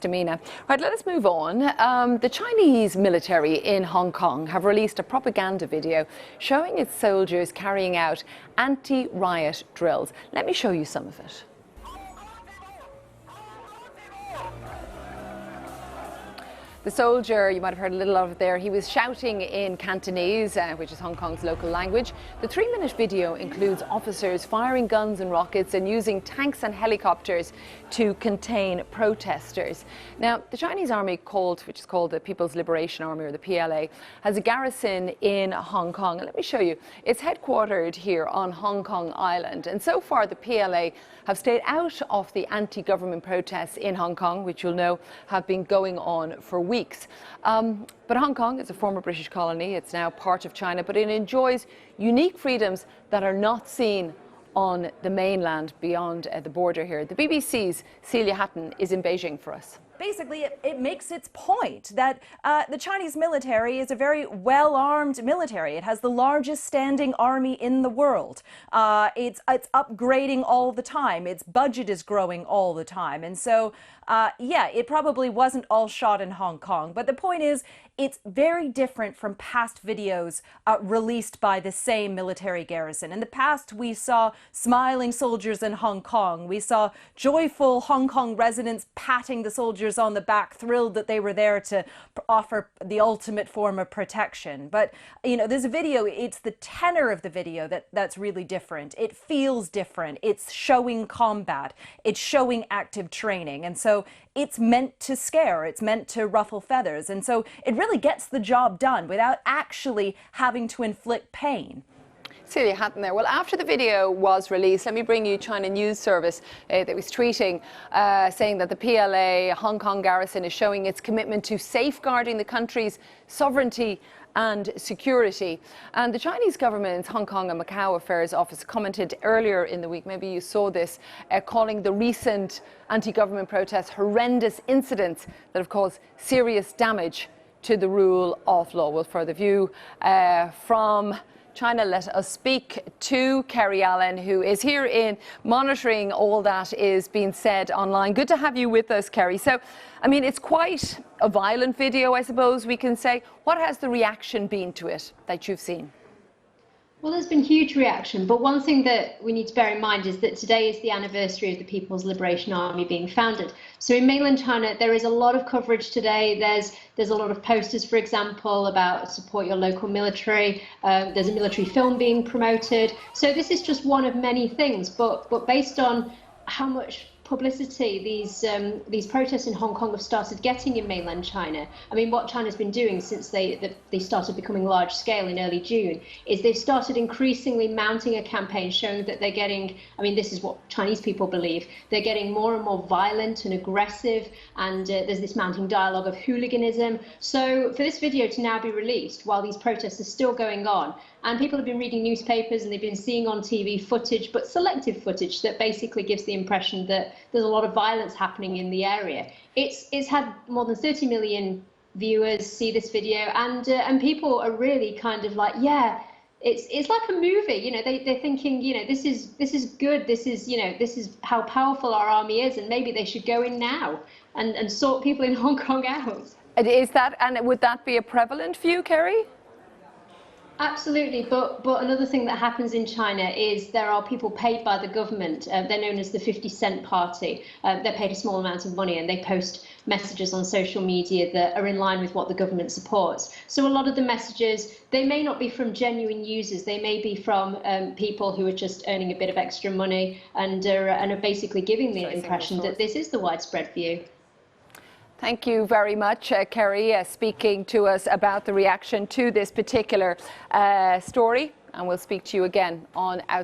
to Mina. Right, let us move on. The Chinese military in Hong Kong have released a propaganda video showing its soldiers carrying out anti-riot drills. Let me show you some of it. The soldier, you might have heard a little of it there, he was shouting in Cantonese, which is Hong Kong's local language. The 3-minute video includes officers firing guns and rockets and using tanks and helicopters to contain protesters. Now, the Chinese army which is called the People's Liberation Army, or the PLA, has a garrison in Hong Kong. And let me show you. It's headquartered here on Hong Kong Island. And so far, the PLA have stayed out of the anti-government protests in Hong Kong, which you'll know have been going on for weeks. But Hong Kong is a former British colony. It's now part of China, but it enjoys unique freedoms that are not seen on the mainland beyond the border here. The BBC's Celia Hatton is in Beijing for us. Basically, it makes its point that the Chinese military is a very well-armed military. It has the largest standing army in the world. It's upgrading all the time. Its budget is growing all the time. And so, yeah, it probably wasn't all shot in Hong Kong. But the point is, it's very different from past videos released by the same military garrison. In the past, we saw smiling soldiers in Hong Kong. We saw joyful Hong Kong residents patting the soldiers on the back, thrilled that they were there to offer the ultimate form of protection. But, you know, there's a video, it's the tenor of the video that's really different. It feels different. It's showing combat. It's showing active training. And so it's meant to scare. It's meant to ruffle feathers. And so it really gets the job done without actually having to inflict pain. Celia Hatton there. Well, after the video was released, let me bring you China News Service that was tweeting, saying that the PLA Hong Kong garrison is showing its commitment to safeguarding the country's sovereignty and security. And the Chinese government's Hong Kong and Macau Affairs Office commented earlier in the week, maybe you saw this, calling the recent anti-government protests horrendous incidents that have caused serious damage to the rule of law. Well, for the view from China, let us speak to Kerry Allen, who is here in monitoring all that is being said online. Good to have you with us, Kerry. So, I mean, it's quite a violent video, I suppose we can say. What has the reaction been to it that you've seen? Well, there's been huge reaction, but one thing that we need to bear in mind is that today is the anniversary of the People's Liberation Army being founded. So in mainland China, there is a lot of coverage today. There's a lot of posters, for example, about support your local military. There's a military film being promoted. So this is just one of many things, but based on how much publicity these protests in Hong Kong have started getting in mainland China. I mean, what China's been doing since they started becoming large scale in early June is they've started increasingly mounting a campaign showing that they're getting, I mean, this is what Chinese people believe, they're getting more and more violent and aggressive, and there's this mounting dialogue of hooliganism. So for this video to now be released while these protests are still going on, and people have been reading newspapers and they've been seeing on TV footage, but selective footage that basically gives the impression that there's a lot of violence happening in the area. It's had more than 30 million viewers see this video, and people are really kind of like, yeah, it's like a movie. You know, they're thinking, you know, this is good. This is, you know, this is how powerful our army is, and maybe they should go in now and sort people in Hong Kong out. Is that, and would that be a prevalent view, Kerry? Absolutely, but another thing that happens in China is there are people paid by the government. They're known as the 50-cent party. They're paid a small amount of money and they post messages on social media that are in line with what the government supports. So a lot of the messages, they may not be from genuine users. They may be from people who are just earning a bit of extra money and are basically giving the impression that this is the widespread view. Thank you very much, Kerry, speaking to us about the reaction to this particular story. And we'll speak to you again on Outside.